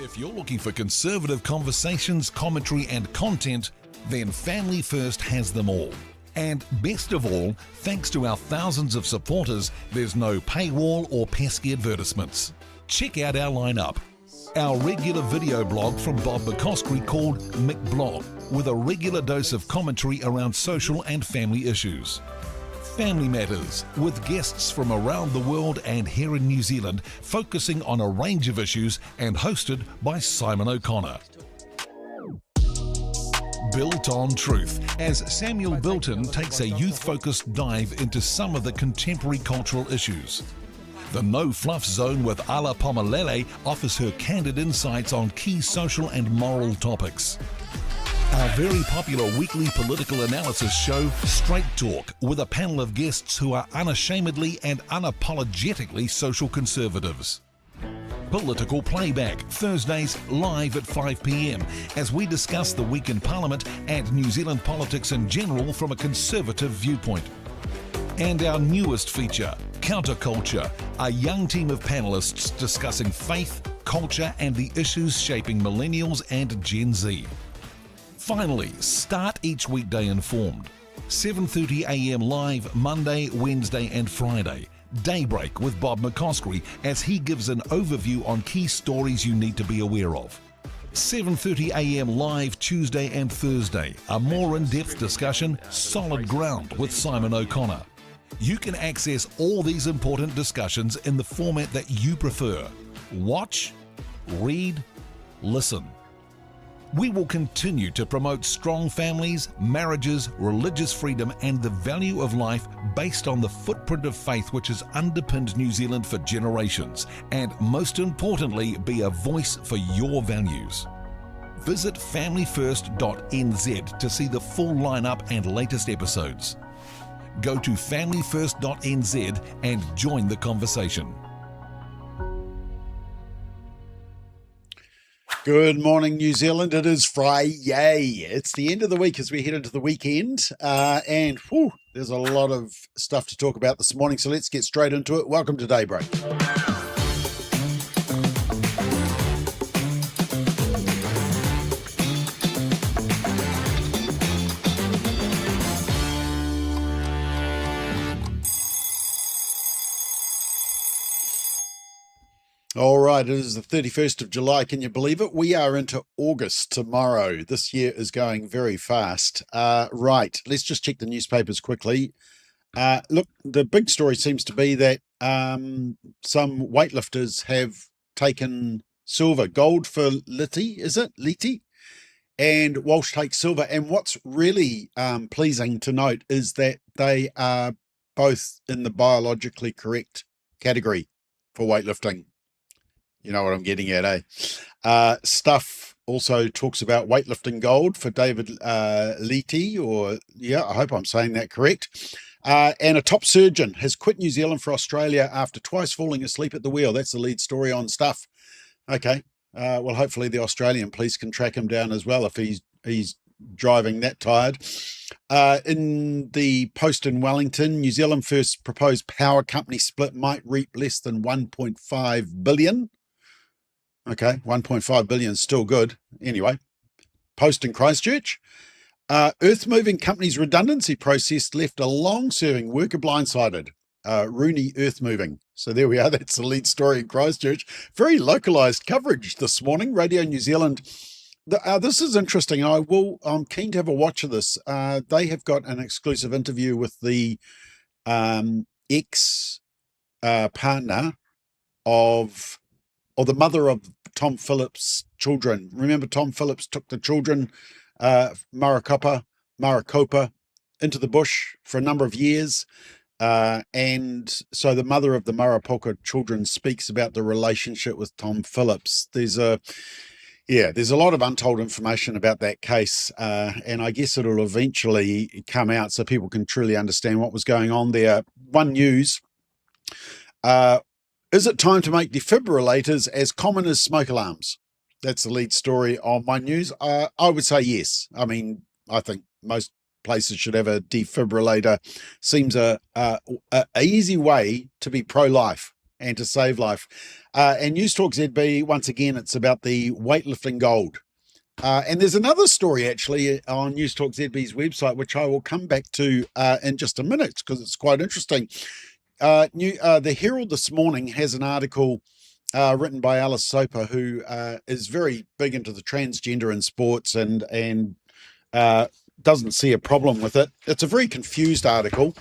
If you're looking for conservative conversations, commentary and content, then Family First has them all. And best of all, thanks to our thousands of supporters, there's no paywall or pesky advertisements. Check out our lineup. Our regular video blog from Bob McCoskrie called McBlog, with a regular dose of commentary around social and family issues. Family Matters, with guests from around the world and here in New Zealand, focusing on a range of issues and hosted by Simon O'Connor. Built on Truth, as Samuel Bilton takes a youth-focused dive into some of the contemporary cultural issues. The No Fluff Zone with Ala Pomalele offers her candid insights on key social and moral topics. Our very popular weekly political analysis show, Straight Talk, with a panel of guests who are unashamedly and unapologetically social conservatives. Political Playback, Thursdays live at 5 p.m, as we discuss the week in Parliament and New Zealand politics in general from a conservative viewpoint. And our newest feature, Counterculture, a young team of panellists discussing faith, culture and the issues shaping millennials and Gen Z. Finally, start each weekday informed. 7:30 a.m. live Monday, Wednesday and Friday. Daybreak with Bob McCoskrie as he gives an overview on key stories you need to be aware of. 7:30 a.m. live Tuesday and Thursday. A more in-depth discussion, Solid Ground with Simon O'Connor. You can access all these important discussions in the format that you prefer. Watch, read, listen. We will continue to promote strong families, marriages, religious freedom and the value of life based on the footprint of faith which has underpinned New Zealand for generations, and most importantly, be a voice for your values. Visit familyfirst.nz to see the full lineup and latest episodes. Go to familyfirst.nz and join the conversation. Good morning, New Zealand. It is Friday. It's the end of the week as we head into the weekend. And there's a lot of stuff to talk about this morning, so let's get straight into it. Welcome to Daybreak. All right, it is the 31st of July. Can you believe it? We are into August tomorrow. This year is going very fast. Right, let's just check the newspapers quickly. Look, the big story seems to be that some weightlifters have taken silver. Gold for Liti, is it? Liti? And Walsh takes silver. And what's really pleasing to note is that they are both in the biologically correct category for weightlifting. You know what I'm getting at, eh? Stuff also talks about weightlifting gold for David Liti, I hope I'm saying that correct. And a top surgeon has quit New Zealand for Australia after twice falling asleep at the wheel. That's the lead story on Stuff. Okay, well, hopefully the Australian police can track him down as well if he's driving that tired. In the Post in Wellington, New Zealand first proposed power company split might reap less than 1.5 billion. Okay, 1.5 billion is still good. Anyway, Post in Christchurch. Earth-moving company's redundancy process left a long-serving worker blindsided. Rooney Earth-moving. So there we are. That's the lead story in Christchurch. Very localised coverage this morning. Radio New Zealand. This is interesting. I'm keen to have a watch of this. They have got an exclusive interview with the ex-partner or the mother of Tom Phillips' children. Remember, Tom Phillips took the children, Maricopa, into the bush for a number of years. And so the mother of the Maricopa children speaks about the relationship with Tom Phillips. There's a lot of untold information about that case. And I guess it'll eventually come out so people can truly understand what was going on there. One News, is it time to make defibrillators as common as smoke alarms? That's the lead story on One News. I would say yes. I mean, I think most places should have a defibrillator. Seems a easy way to be pro-life. and to save life. And News Talk ZB, once again, it's about the weightlifting gold. And there's another story actually on News Talk ZB's website, which I will come back to in just a minute because it's quite interesting. The Herald this morning has an article written by Alice Soper, who is very big into the transgender in sports and doesn't see a problem with it. It's a very confused article.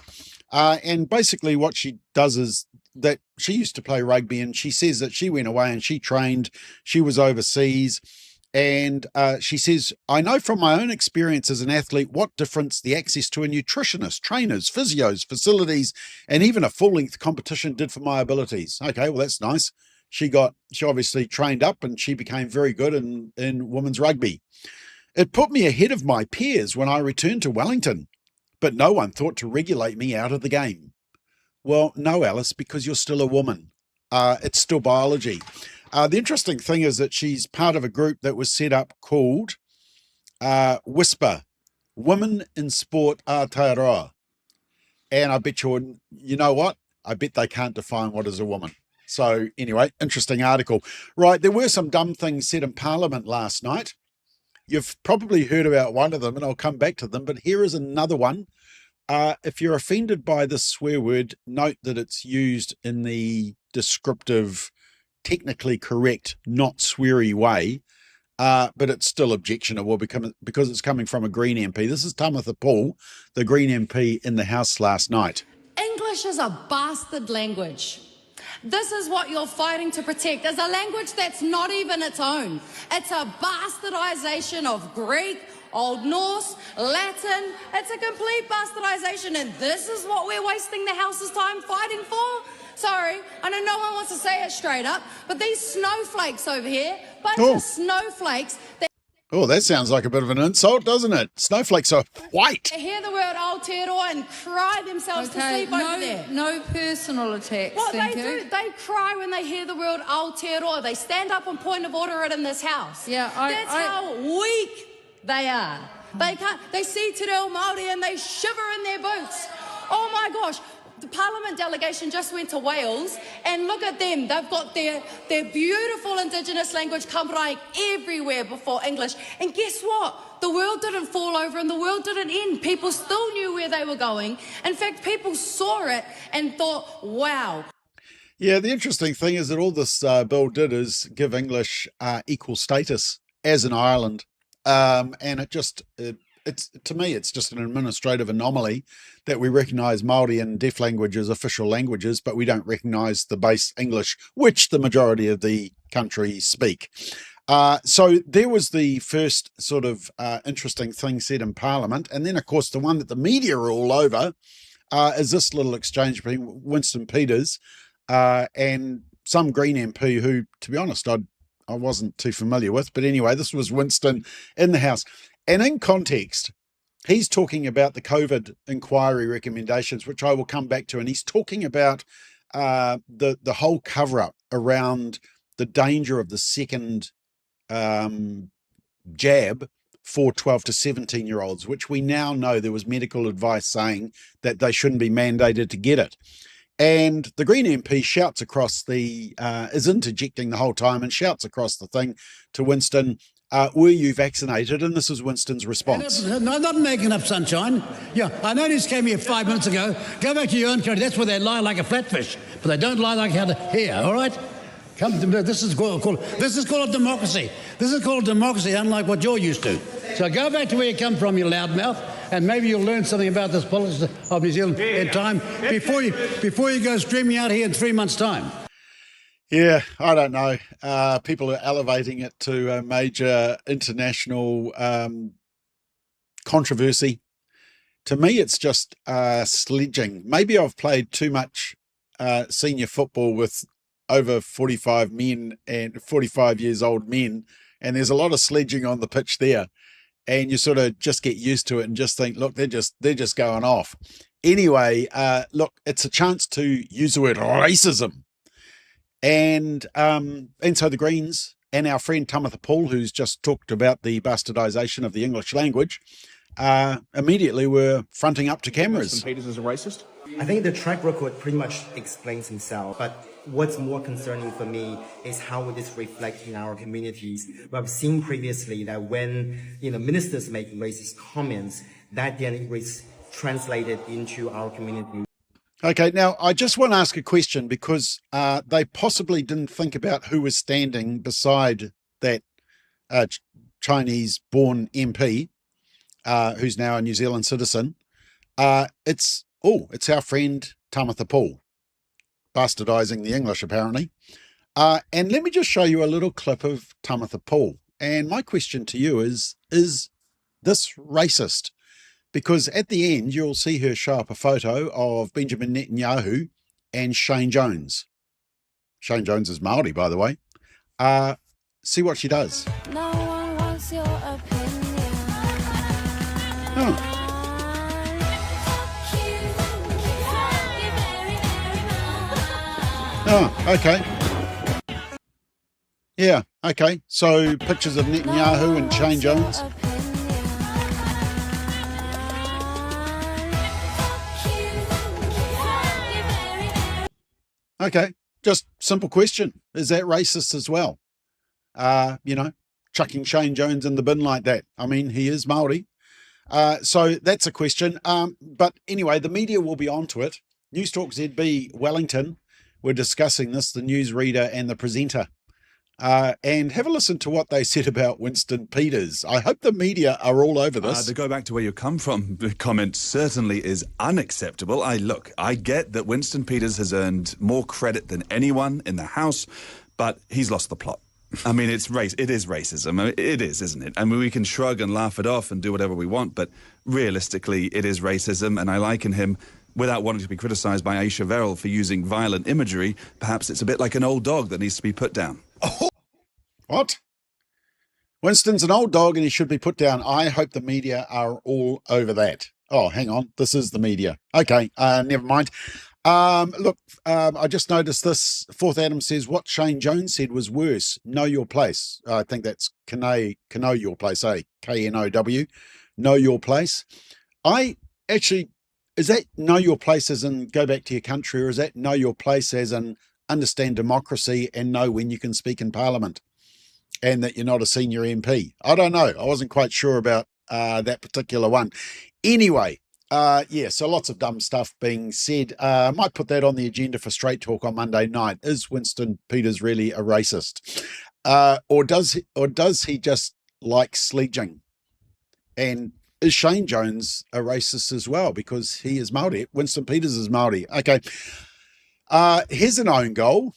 And basically what she does is that she used to play rugby, and she says that she went away and she trained, she was overseas. And she says, I know from my own experience as an athlete what difference the access to a nutritionist, trainers, physios, facilities, and even a full-length competition did for my abilities. Okay, well, that's nice. She obviously trained up and she became very good in women's rugby. It put me ahead of my peers when I returned to Wellington, but no one thought to regulate me out of the game. Well, no, Alice, because you're still a woman. It's still biology. The interesting thing is that she's part of a group that was set up called Whisper, Women in Sport Aotearoa. And I bet you know what? I bet they can't define what is a woman. So anyway, interesting article. Right, there were some dumb things said in Parliament last night. You've probably heard about one of them, and I'll come back to them, but here is another one. If you're offended by this swear word, note that it's used in the descriptive, technically correct, not sweary way, but it's still objectionable because it's coming from a Green MP. This is Tamatha Paul, the Green MP in the House last night. English is a bastard language. This is what you're fighting to protect, is a language that's not even its own. It's a bastardization of Greek, Old Norse, Latin. It's a complete bastardization, and this is what we're wasting the House's time fighting for? Sorry, I know no one wants to say it straight up, but these snowflakes over here, bunch of snowflakes, Oh, that sounds like a bit of an insult, doesn't it? Snowflakes are white. they hear the word Aotearoa and cry themselves to sleep over there. No personal attacks, Well, thank they you. do. They cry when they hear the word Aotearoa. They stand up and point of order it in this house. Yeah, That's how weak they are. They see Te Reo Māori and they shiver in their boots. Oh my gosh. The Parliament delegation just went to Wales, and look at them. They've got their beautiful Indigenous language covering everywhere before English. And guess what? The world didn't fall over and the world didn't end. People still knew where they were going. In fact, people saw it and thought, wow. Yeah, the interesting thing is that all this bill did is give English equal status as in Ireland. And it's to me, it's just an administrative anomaly that we recognise Māori and deaf language as official languages, but we don't recognise the base English, which the majority of the country speak. So there was the first sort of interesting thing said in Parliament. And then, of course, the one that the media are all over is this little exchange between Winston Peters and some Green MP who, to be honest, I wasn't too familiar with. But anyway, this was Winston in the House. And in context, he's talking about the COVID inquiry recommendations, which I will come back to. And he's talking about the whole cover-up around the danger of the second jab for 12 to 17-year-olds, which we now know there was medical advice saying that they shouldn't be mandated to get it. And the Green MP shouts across is interjecting the whole time and shouts across the thing to Winston, were you vaccinated? And this is Winston's response. No, not making up sunshine. Yeah, I know this came here 5 minutes ago. Go back to your own country. That's where they lie like a flatfish, but they don't lie like here, all right? This is called democracy. This is called democracy, unlike what you're used to. So go back to where you come from, you loudmouth, and maybe you'll learn something about this politics of New Zealand in time before you go streaming out here in 3 months' time. Yeah, I don't know. People are elevating it to a major international controversy. To me, it's just sledging. Maybe I've played too much senior football with over 45 men and 45 years old men, and there's a lot of sledging on the pitch there. And you sort of just get used to it and just think, look, they're just going off. Anyway, look, it's a chance to use the word racism. And so the Greens and our friend Tamatha Paul, who's just talked about the bastardisation of the English language, immediately were fronting up to cameras. Winston Peters is a racist? I think the track record pretty much explains himself, but what's more concerning for me is how will this reflect in our communities. We've seen previously that when ministers make racist comments, that then is translated into our community. Okay, now I just want to ask a question because they possibly didn't think about who was standing beside that Chinese-born MP, who's now a New Zealand citizen. It's our friend Tamatha Paul, bastardising the English apparently. And let me just show you a little clip of Tamatha Paul. And my question to you is this racist? Because at the end, you'll see her show up a photo of Benjamin Netanyahu and Shane Jones. Shane Jones is Māori, by the way. See what she does. No one wants your opinion. Oh. Oh, okay. Yeah, okay. So pictures of Netanyahu and Shane Jones. Okay, just simple question. Is that racist as well? Chucking Shane Jones in the bin like that. I mean, he is Māori. So that's a question. But anyway, the media will be onto it. News Talk ZB Wellington, we're discussing this, the newsreader and the presenter. And have a listen to what they said about Winston Peters. I hope the media are all over this. To go back to where you come from, the comment certainly is unacceptable. I get that Winston Peters has earned more credit than anyone in the House, but he's lost the plot. I mean, it is racism. I mean, it is, isn't it? I mean, we can shrug and laugh it off and do whatever we want, but realistically, it is racism, and I liken him, without wanting to be criticised by Aisha Verrill for using violent imagery, perhaps it's a bit like an old dog that needs to be put down. Oh, what? Winston's an old dog and he should be put down. I hope the media are all over that. Oh, hang on. This is the media. Okay, never mind. I just noticed this. Fourth Adam says what Shane Jones said was worse. Know your place. I think that's know your place, K-N-O-W. Know your place. Is that know your place as in go back to your country, or is that know your place as in understand democracy and know when you can speak in Parliament and that you're not a senior MP? I don't know. I wasn't quite sure about that particular one. Anyway, so lots of dumb stuff being said. I might put that on the agenda for Straight Talk on Monday night. Is Winston Peters really a racist? Or does he just like sledging? And is Shane Jones a racist as well? Because he is Māori. Winston Peters is Māori. Okay. Here's an own goal.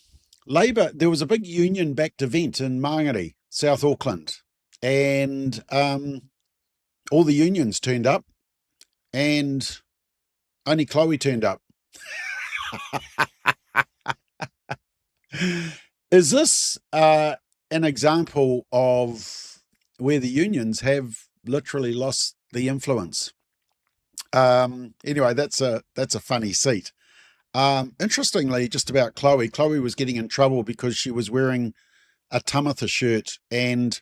Labour, there was a big union-backed event in Maunganui, South Auckland. And all the unions turned up. And only Chloe turned up. Is this an example of where the unions have literally lost the influence? Anyway, that's a funny seat. Interestingly, just about Chloe was getting in trouble because she was wearing a Tamatha shirt, and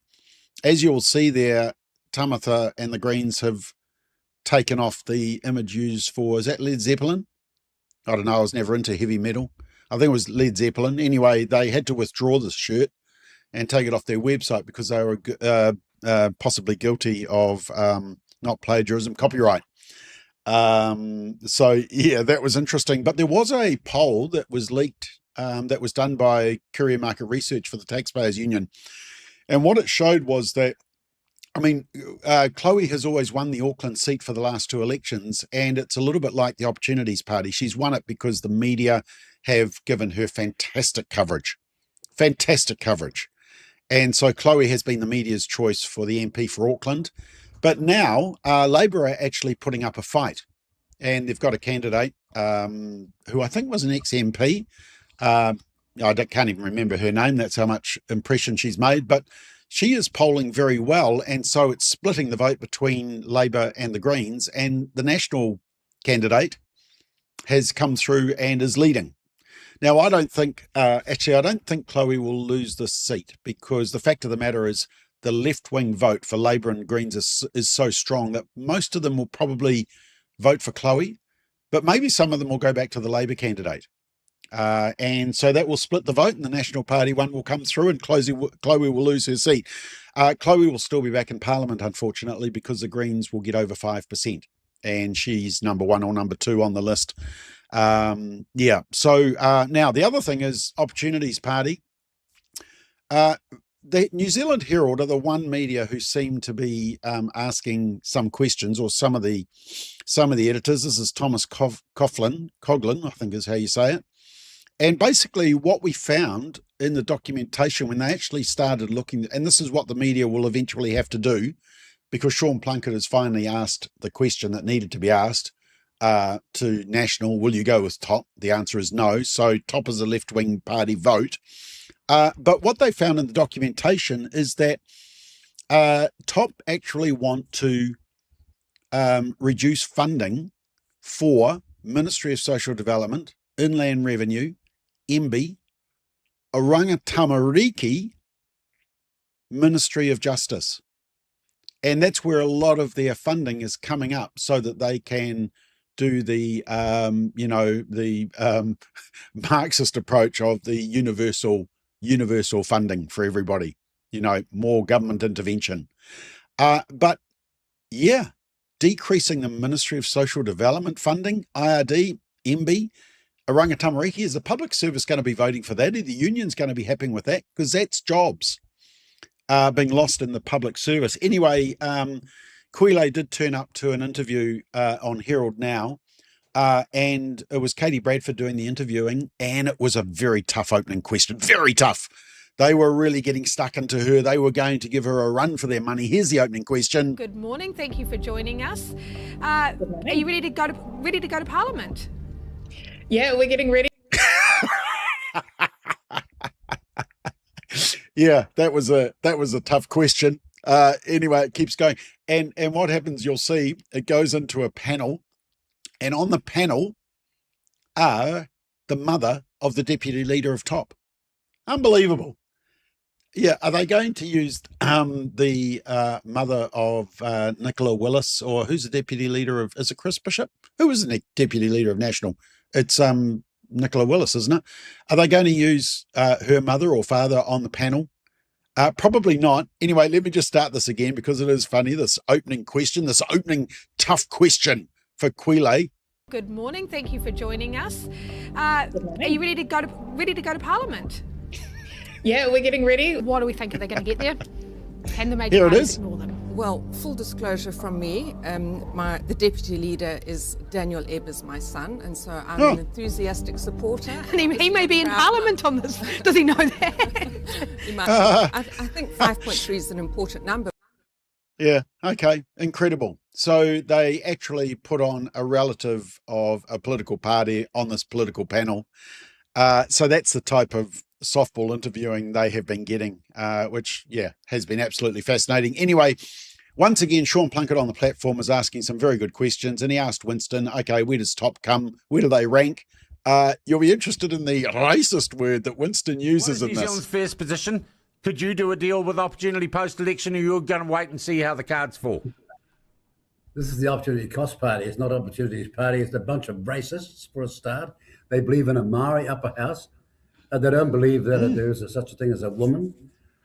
as you'll see there, Tamatha and the Greens have taken off the image used for, is that Led Zeppelin? I don't know, I was never into heavy metal. I think it was Led Zeppelin. Anyway, they had to withdraw this shirt and take it off their website because they were possibly guilty of not plagiarism, copyright. So yeah, that was interesting. But there was a poll that was leaked that was done by Courier Market Research for the Taxpayers Union. And what it showed was that, I mean, Chloe has always won the Auckland seat for the last two elections, and it's a little bit like the Opportunities Party. She's won it because the media have given her fantastic coverage. And so Chloe has been the media's choice for the MP for Auckland. But now Labour are actually putting up a fight, and they've got a candidate who I think was an ex-MP. I can't even remember her name. That's how much impression she's made. But she is polling very well, and so it's splitting the vote between Labour and the Greens, and the national candidate has come through and is leading. Now, I don't think Chloe will lose this seat, because the fact of the matter is the left-wing vote for Labour and Greens is so strong that most of them will probably vote for Chloe, but maybe some of them will go back to the Labour candidate. And so that will split the vote, and the National Party one will come through, and Chloe will lose her seat. Chloe will still be back in Parliament, unfortunately, because the Greens will get over 5%, and she's number 1 or number 2 on the list. Yeah. So now the other thing is Opportunities Party. The New Zealand Herald are the one media who seem to be asking some questions, or some of the editors. This is Thomas Coughlin, I think is how you say it. And basically what we found in the documentation when they actually started looking, and this is what the media will eventually have to do, because Sean Plunkett has finally asked the question that needed to be asked to National, will you go with Top? The answer is no. So Top is a left-wing party vote. But what they found in the documentation is that Top actually want to reduce funding for Ministry of Social Development, Inland Revenue, MB, Orangatamariki, Ministry of Justice. And that's where a lot of their funding is coming up, so that they can do the, Marxist approach of the universal funding for everybody, more government intervention. But yeah, decreasing the Ministry of Social Development funding, IRD, MB, Orangatamariki, is the public service going to be voting for that? Are the unions going to be happy with that? Because that's jobs being lost in the public service. Anyway, Quile did turn up to an interview on Herald Now, and it was Katie Bradford doing the interviewing, and it was a very tough opening question, very tough. They were really getting stuck into her. They were going to give her a run for their money. Here's the opening question. Good morning. Thank you for joining us. Are you ready to go to Parliament? Yeah, we're getting ready. Yeah, that was a tough question. Anyway, it keeps going. And what happens, you'll see, it goes into a panel, and on the panel are the mother of the deputy leader of Top. Unbelievable. Yeah, are they going to use the mother of Nicola Willis, or who's the deputy leader of, is it Chris Bishop? Who is the deputy leader of National? It's Nicola Willis, isn't it? Are they going to use her mother or father on the panel? Probably not. Anyway, let me just start this again, because it is funny, this opening question, this opening tough question for Quile. Good morning. Thank you for joining us. Are you ready to go to Parliament? Yeah, we're getting ready. What do we think? Are they going to get there? Can the major Here it parties is. ignore them? Well, full disclosure from me, the deputy leader is Daniel Ebb, is my son, and so I'm an enthusiastic supporter. And he may be in Parliament on this. Does he know that? He must. I think 5.3 is an important number. Yeah, okay, incredible. So they actually put on a relative of a political party on this political panel. So that's the type of softball interviewing they have been getting, which, yeah, has been absolutely fascinating. Anyway, once again, Sean Plunkett on the platform was asking some very good questions, and he asked Winston, okay, where does Top come? Where do they rank? You'll be interested in the racist word that Winston uses in this. What is New Zealand's first position? Could you do a deal with Opportunity post-election, or you're going to wait and see how the cards fall? This is the Opportunity Cost Party. It's not Opportunity's party. It's a bunch of racists, for a start. They believe in a Maori upper house. They don't believe that there is such a thing as a woman.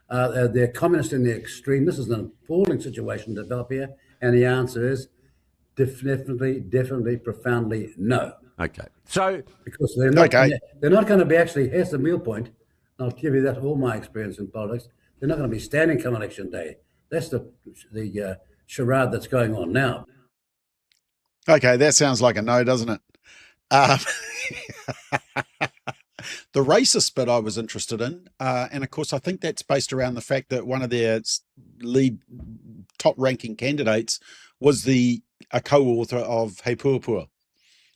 They're communist in the extreme. This is an appalling situation to develop here. And the answer is definitely, profoundly no. Okay. So, because they're not going to be actually, here's the meal point. I'll give you that all my experience in politics. They're not going to be standing come election day. That's the charade that's going on now. Okay, that sounds like a no, doesn't it? The racist bit I was interested in, and of course I think that's based around the fact that one of their lead top-ranking candidates was a co-author of Hei Puapua.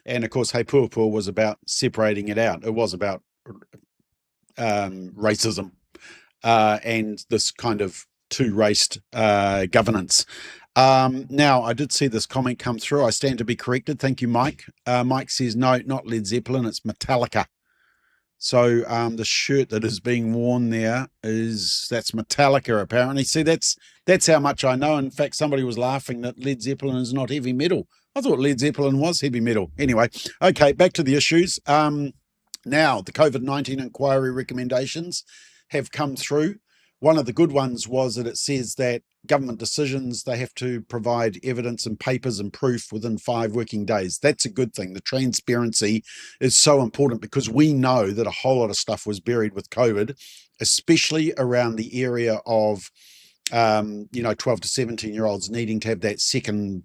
And of course Hei Puapua was about separating it out. It was about racism and this kind of two-raced governance. Now, I did see this comment come through. I stand to be corrected. Thank you, Mike. Mike says, no, not Led Zeppelin, it's Metallica. So the shirt that is being worn there that's Metallica, apparently. See, that's how much I know. In fact, somebody was laughing that Led Zeppelin is not heavy metal. I thought Led Zeppelin was heavy metal. Anyway, okay, back to the issues. Now, the COVID-19 inquiry recommendations have come through. One of the good ones was that it says that government decisions, they have to provide evidence and papers and proof within 5 working days. That's a good thing. The transparency is so important because we know that a whole lot of stuff was buried with COVID, especially around the area of 12 to 17-year-olds needing to have that second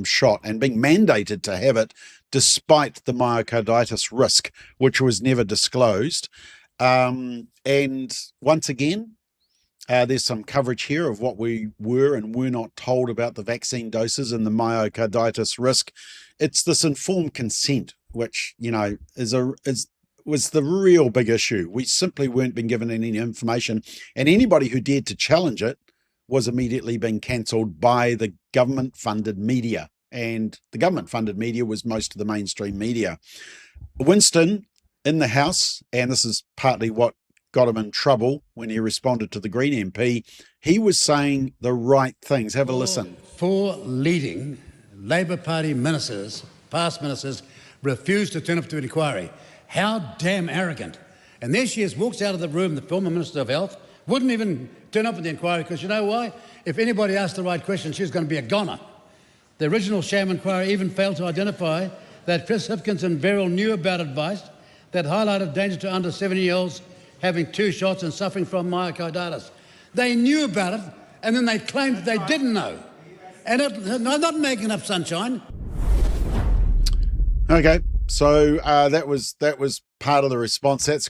shot and being mandated to have it despite the myocarditis risk, which was never disclosed. And once again, there's some coverage here of what we were and were not told about the vaccine doses and the myocarditis risk. It's this informed consent, which, was the real big issue. We simply weren't being given any information, and anybody who dared to challenge it was immediately being cancelled by the government-funded media. And the government-funded media was most of the mainstream media. Winston in the House, and this is partly what got him in trouble when he responded to the Green MP, he was saying the right things. Have a listen. 4 leading Labour Party ministers, past ministers, refused to turn up to an inquiry. How damn arrogant. And there she is, walks out of the room, the former Minister of Health, wouldn't even turn up at the inquiry because you know why? If anybody asked the right question, she was going to be a goner. The original sham inquiry even failed to identify that Chris Hipkins and Beryl knew about advice that highlighted danger to under 70-year-olds having 2 shots and suffering from myocarditis. They knew about it, and then they claimed that they didn't know. And I'm not making up sunshine. Okay, so that was part of the response. That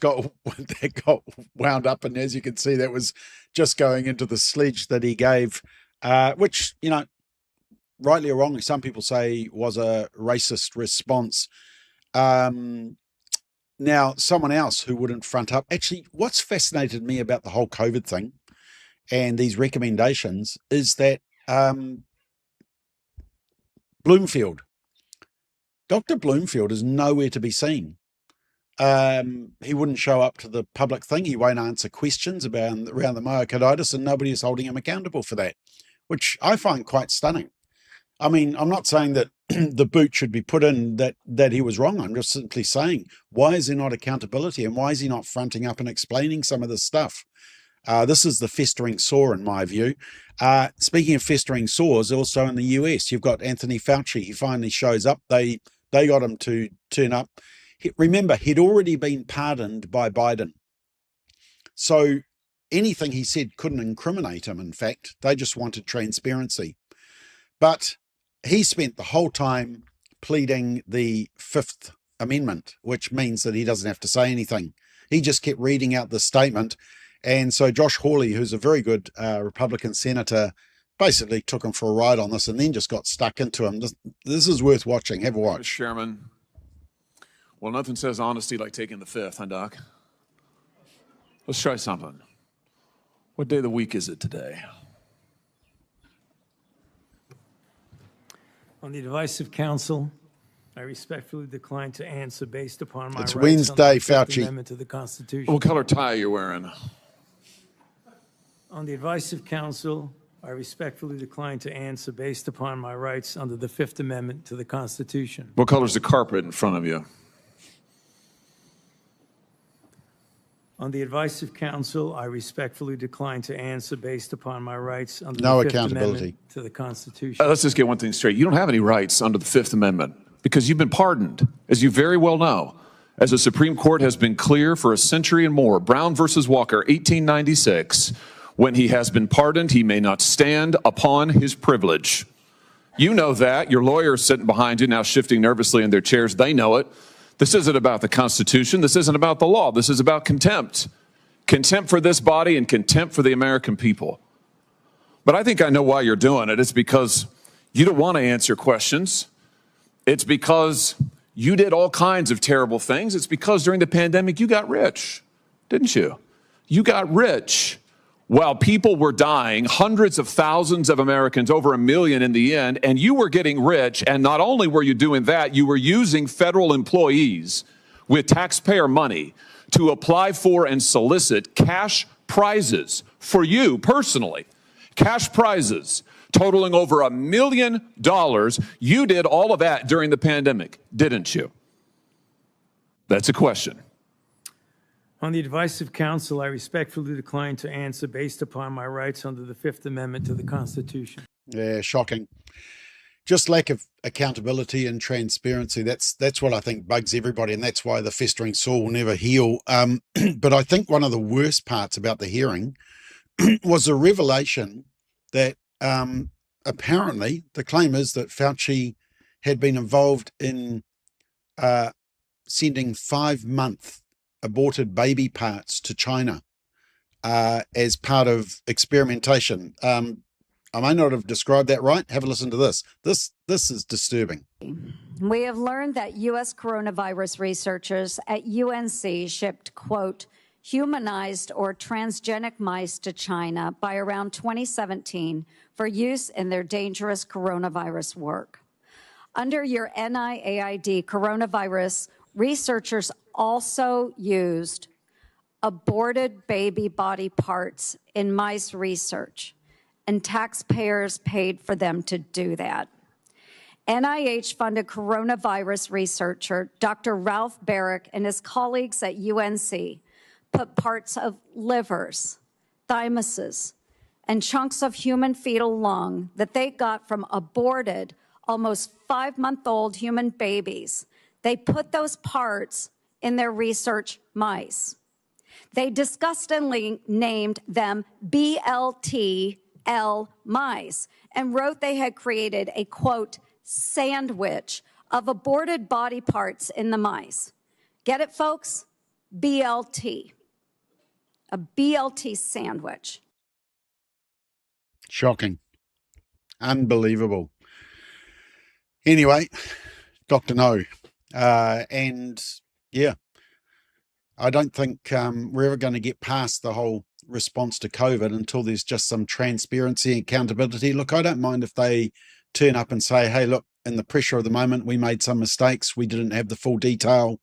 got wound up, and as you can see, that was just going into the sledge that he gave, which, rightly or wrongly, some people say was a racist response. Now, someone else who wouldn't front up, actually, what's fascinated me about the whole COVID thing and these recommendations is that Bloomfield, Dr. Bloomfield is nowhere to be seen. He wouldn't show up to the public thing. He won't answer questions around the myocarditis, and nobody is holding him accountable for that, which I find quite stunning. I mean, I'm not saying that the boot should be put in that he was wrong. I'm just simply saying, why is there not accountability, and why is he not fronting up and explaining some of this stuff? This is the festering sore, in my view. Speaking of festering sores, also in the US, you've got Anthony Fauci. He finally shows up. They got him to turn up. Remember, he'd already been pardoned by Biden. So anything he said couldn't incriminate him, in fact. They just wanted transparency. But he spent the whole time pleading the Fifth Amendment, which means that he doesn't have to say anything. He just kept reading out the statement. And so Josh Hawley, who's a very good Republican senator, basically took him for a ride on this and then just got stuck into him. This is worth watching. Have a watch. Mr. Chairman, well, nothing says honesty like taking the Fifth, huh, Doc? Let's try something. What day of the week is it today? On the advice of counsel, I respectfully decline to answer based upon my It's rights Wednesday, under the Fifth Fauci. Amendment to the Constitution. What color tie are you wearing? On the advice of counsel, I respectfully decline to answer based upon my rights under the Fifth Amendment to the Constitution. What color's the carpet in front of you? On the advice of counsel, I respectfully decline to answer based upon my rights under No the Fifth accountability. Amendment to the Constitution. Let's just get one thing straight. You don't have any rights under the Fifth Amendment because you've been pardoned, as you very well know. As the Supreme Court has been clear for a century and more, Brown versus Walker, 1896, when he has been pardoned, he may not stand upon his privilege. You know that. Your lawyers sitting behind you now shifting nervously in their chairs, they know it. This isn't about the Constitution. This isn't about the law. This is about contempt. Contempt for this body and contempt for the American people. But I think I know why you're doing it. It's because you don't want to answer questions. It's because you did all kinds of terrible things. It's because during the pandemic you got rich, didn't you? You got rich while people were dying, hundreds of thousands of Americans, over 1 million in the end, and you were getting rich. And not only were you doing that, you were using federal employees with taxpayer money to apply for and solicit cash prizes for you personally. Cash prizes totaling over $1 million. You did all of that during the pandemic, didn't you? That's a question. On the advice of counsel, I respectfully decline to answer based upon my rights under the Fifth Amendment to the Constitution. Yeah, shocking. Just lack of accountability and transparency. That's what I think bugs everybody, and that's why the festering sore will never heal. But I think one of the worst parts about the hearing was a revelation that apparently the claim is that Fauci had been involved in sending 5-month aborted baby parts to China as part of experimentation. I may not have described that right. Have a listen to this. This is disturbing. We have learned that U.S. coronavirus researchers at UNC shipped, quote, humanized or transgenic mice to China by around 2017 for use in their dangerous coronavirus work. Under your NIAID coronavirus, researchers also used aborted baby body parts in mice research, and taxpayers paid for them to do that. NIH-funded coronavirus researcher Dr. Ralph Barrick and his colleagues at UNC put parts of livers, thymuses, and chunks of human fetal lung that they got from aborted, almost 5-month-old human babies. They put those parts in their research mice. They disgustingly named them BLT-L mice and wrote they had created a, quote, sandwich of aborted body parts in the mice. Get it, folks? BLT. A BLT sandwich. Shocking. Unbelievable. Anyway, Dr. No. And yeah, I don't think we're ever going to get past the whole response to COVID until there's just some transparency and accountability. Look, I don't mind if they turn up and say, hey, look, in the pressure of the moment, we made some mistakes. We didn't have the full detail.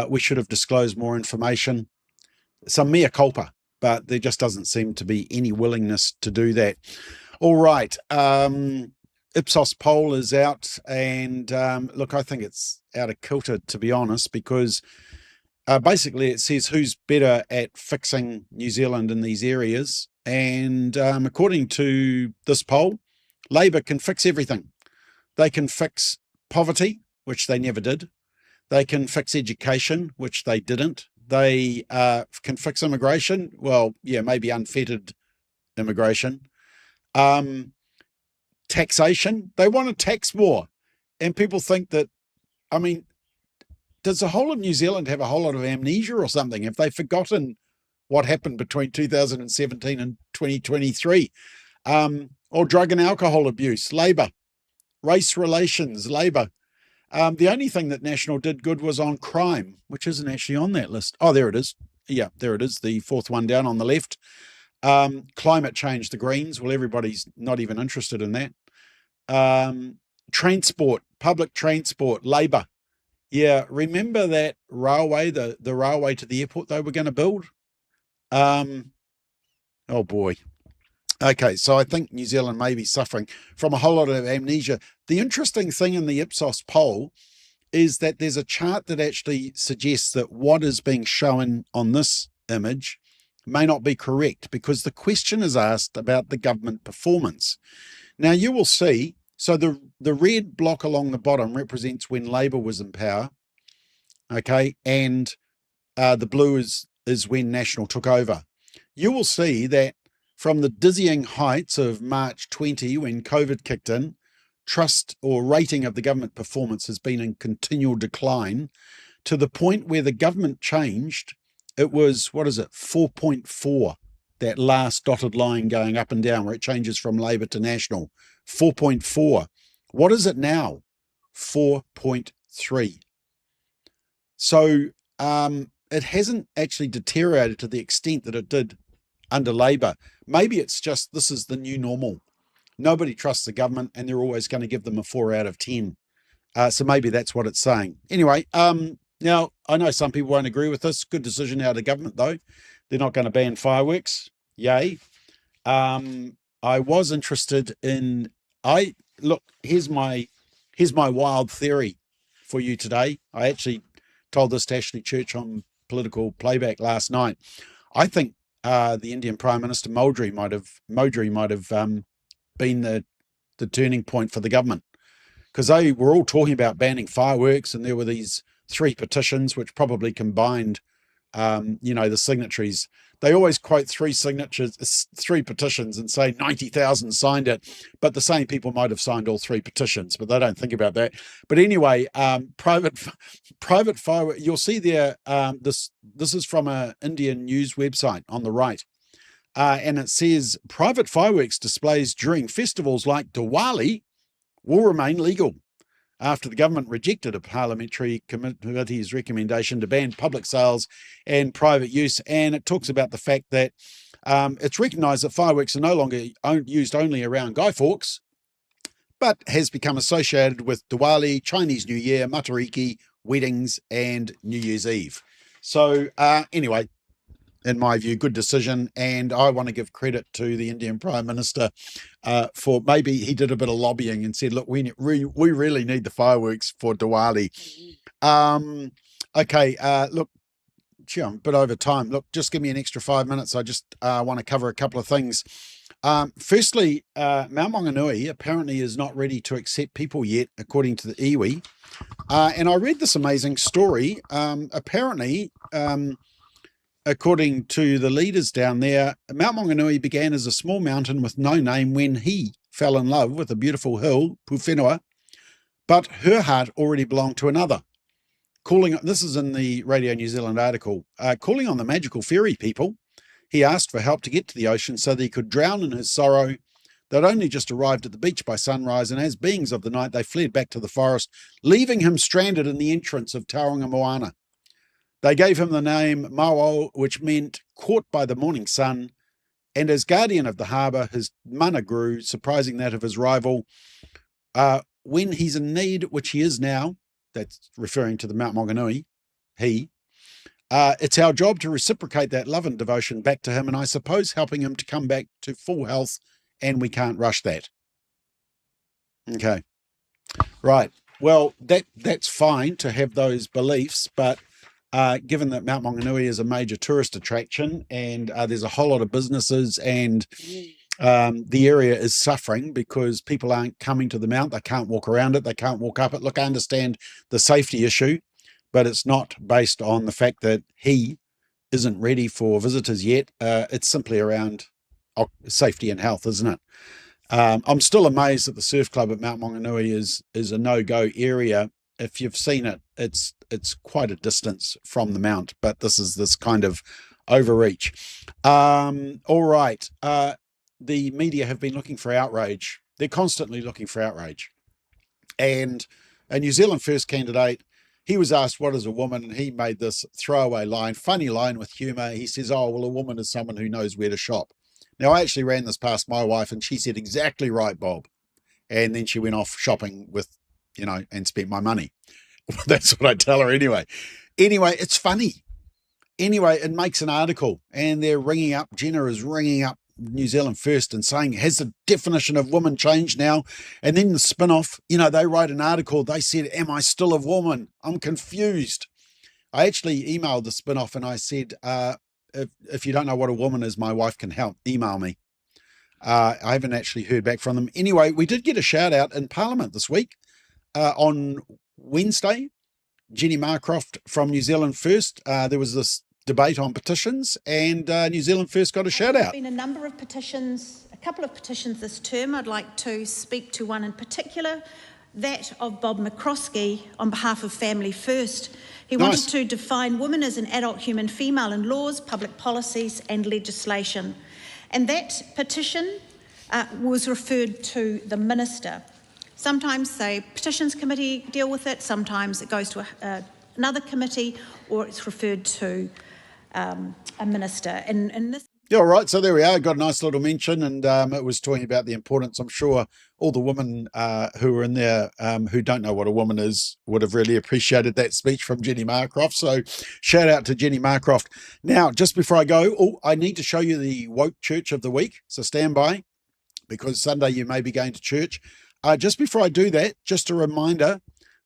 We should have disclosed more information. Some mea culpa, but there just doesn't seem to be any willingness to do that. All right. Ipsos poll is out, and look, I think it's out of kilter, to be honest, because basically it says who's better at fixing New Zealand in these areas. And according to this poll, Labour can fix everything. They can fix poverty, which they never did. They can fix education, which they didn't. They can fix immigration. Well, yeah, maybe unfettered immigration. Taxation. They want to tax more. And people think that, I mean, does the whole of New Zealand have a whole lot of amnesia or something? Have they forgotten what happened between 2017 and 2023? Or drug and alcohol abuse, Labour. Race relations, Labour. The only thing that National did good was on crime, which isn't actually on that list. Oh, there it is. Yeah, there it is. The fourth one down on the left. Climate change, the Greens. Well, everybody's not even interested in that. Transport, public transport, Labour. Yeah, remember that railway, the railway to the airport they were going to build? Oh, boy. Okay, so I think New Zealand may be suffering from a whole lot of amnesia. The interesting thing in the Ipsos poll is that there's a chart that actually suggests that what is being shown on this image may not be correct, because the question is asked about the government performance. Now, you will see, so the red block along the bottom represents when Labour was in power, okay, and the blue is when National took over. You will see that from the dizzying heights of March 20, when COVID kicked in, trust or rating of the government performance has been in continual decline to the point where the government changed. It was, 4.4, that last dotted line going up and down where it changes from Labour to National, 4.4. What is it now? 4.3. So it hasn't actually deteriorated to the extent that it did under Labour. Maybe it's just this is the new normal. Nobody trusts the government and they're always going to give them a 4 out of 10. So maybe that's what it's saying. Anyway, Now, I know some people won't agree with this. Good decision out of government, though. They're not going to ban fireworks. Yay. I was interested in. Look. Here's my wild theory for you today. I actually told this to Ashley Church on Political Playback last night. I think the Indian Prime Minister Modri might have been the turning point for the government, because they were all talking about banning fireworks, and there were these 3 petitions which probably combined, the signatories. They always quote 3 petitions and say 90,000 signed it, but the same people might have signed all 3 petitions, but they don't think about that. But anyway, private fireworks, you'll see there, this is from an Indian news website on the right, and it says private fireworks displays during festivals like Diwali will remain legal after the government rejected a parliamentary committee's recommendation to ban public sales and private use. And it talks about the fact that it's recognised that fireworks are no longer used only around Guy Fawkes, but has become associated with Diwali, Chinese New Year, Matariki, weddings, and New Year's Eve. So anyway, in my view, good decision. And I want to give credit to the Indian Prime Minister for maybe he did a bit of lobbying and said, look, we really need the fireworks for Diwali. Okay, look, gee, I'm a bit over time. Look, just give me an extra 5 minutes. I just want to cover a couple of things. Firstly, Mount Maunganui apparently is not ready to accept people yet, according to the iwi. And I read this amazing story. Apparently, according to the leaders down there, Mount Maunganui began as a small mountain with no name when he fell in love with a beautiful hill, Puwhenua, but her heart already belonged to another. This is in the Radio New Zealand article, calling on the magical fairy people, he asked for help to get to the ocean so that he could drown in his sorrow. They'd only just arrived at the beach by sunrise, and as beings of the night, they fled back to the forest, leaving him stranded in the entrance of Tauranga Moana. They gave him the name Mao, which meant caught by the morning sun, and as guardian of the harbour, his mana grew, surprising that of his rival. When he's in need, which he is now, that's referring to the Mount Maunganui, it's our job to reciprocate that love and devotion back to him, and I suppose helping him to come back to full health, and we can't rush that. Okay. Right. Well, that's fine to have those beliefs, but given that Mount Maunganui is a major tourist attraction and there's a whole lot of businesses and the area is suffering because people aren't coming to the mount, they can't walk around it, they can't walk up it. Look, I understand the safety issue, but it's not based on the fact that he isn't ready for visitors yet. It's simply around safety and health, isn't it? I'm still amazed that the surf club at Mount Maunganui is a no-go area. If you've seen it, it's quite a distance from the mount, but this is this kind of overreach. All right. The media have been looking for outrage. They're constantly looking for outrage. And a New Zealand First candidate, he was asked, what is a woman? And he made this throwaway line, funny line with humour. He says, oh, well, a woman is someone who knows where to shop. Now, I actually ran this past my wife and she said, exactly right, Bob. And then she went off shopping with, and spent my money. That's what I tell her anyway. Anyway, it's funny. Anyway, it makes an article and Jenna is ringing up New Zealand First and saying, has the definition of woman changed now? And then the spin-off, they write an article. They said, am I still a woman? I'm confused. I actually emailed the spin-off and I said, if you don't know what a woman is, my wife can help. Email me. I haven't actually heard back from them. Anyway, we did get a shout out in Parliament this week. On Wednesday, Jenny Marcroft from New Zealand First, there was this debate on petitions and New Zealand First got a shout out. There's been a number of petitions, a couple of petitions this term. I'd like to speak to one in particular, that of Bob McCroskey on behalf of Family First. He wanted to define women as an adult human female in laws, public policies and legislation. And that petition was referred to the Minister. Sometimes the Petitions Committee deal with it, sometimes it goes to another committee or it's referred to a minister. And this Yeah, all right. So there we are. Got a nice little mention, and it was talking about the importance. I'm sure all the women who were in there who don't know what a woman is would have really appreciated that speech from Jenny Marcroft. So shout out to Jenny Marcroft. Now, just before I go, I need to show you the woke church of the week. So stand by, because Sunday you may be going to church. Just before I do that, just a reminder,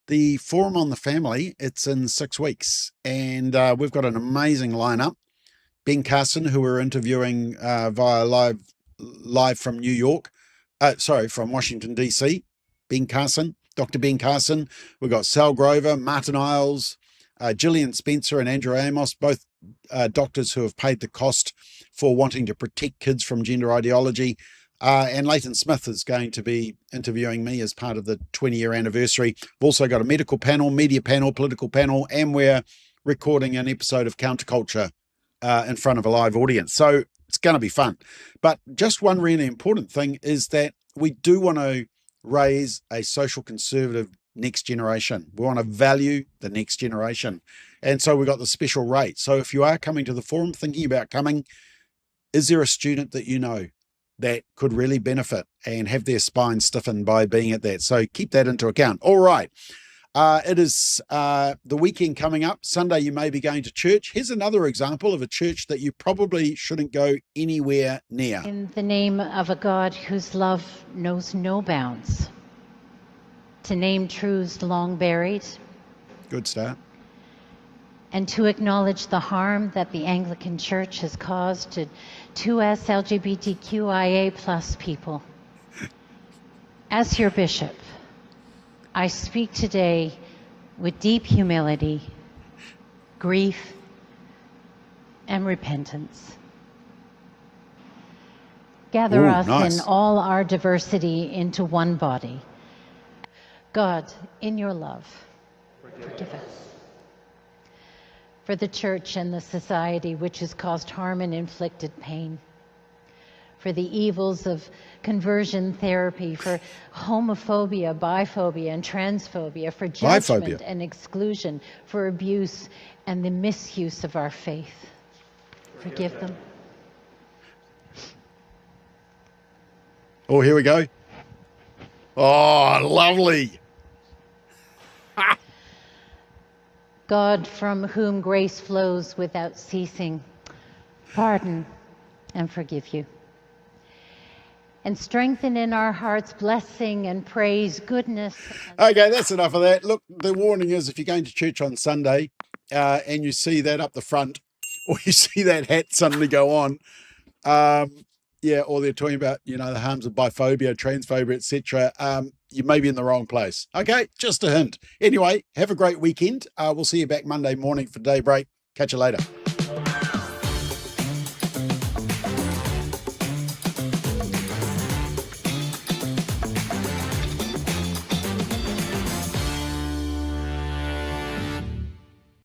the Forum on the Family, it's in 6 weeks, and we've got an amazing lineup. Ben Carson, who we're interviewing via live from New York, from Washington, D.C. Ben Carson, Dr. Ben Carson. We've got Sal Grover, Martin Isles, Gillian Spencer and Andrew Amos, both doctors who have paid the cost for wanting to protect kids from gender ideology. And Leighton Smith is going to be interviewing me as part of the 20-year anniversary. We've also got a medical panel, media panel, political panel, and we're recording an episode of Counterculture in front of a live audience. So it's going to be fun. But just one really important thing is that we do want to raise a social conservative next generation. We want to value the next generation. And so we've got the special rate. So if you are coming to the forum, thinking about coming, is there a student that you know that could really benefit and have their spine stiffened by being at that? So keep that into account. All right. It is the weekend coming up. Sunday, you may be going to church. Here's another example of a church that you probably shouldn't go anywhere near. In the name of a God whose love knows no bounds, to name truths long buried. Good start. And to acknowledge the harm that the Anglican Church has caused to us LGBTQIA plus people. As your bishop, I speak today with deep humility, grief, and repentance. Gather us nice. in all our diversity into one body. God, in your love, forgive us. For the church and the society which has caused harm and inflicted pain. For the evils of conversion therapy, for homophobia, biphobia, and transphobia, for judgment and exclusion, for abuse and the misuse of our faith. Forgive them. Oh, here we go. Oh, lovely. God, from whom grace flows without ceasing, pardon and forgive you. And strengthen in our hearts blessing and praise, goodness. Okay, that's enough of that. Look, the warning is if you're going to church on Sunday and you see that up the front, or you see that hat suddenly go on, or they're talking about, the harms of biphobia, transphobia, etc., you may be in the wrong place. Okay, just a hint. Anyway, have a great weekend. We'll see you back Monday morning for Daybreak. Catch you later.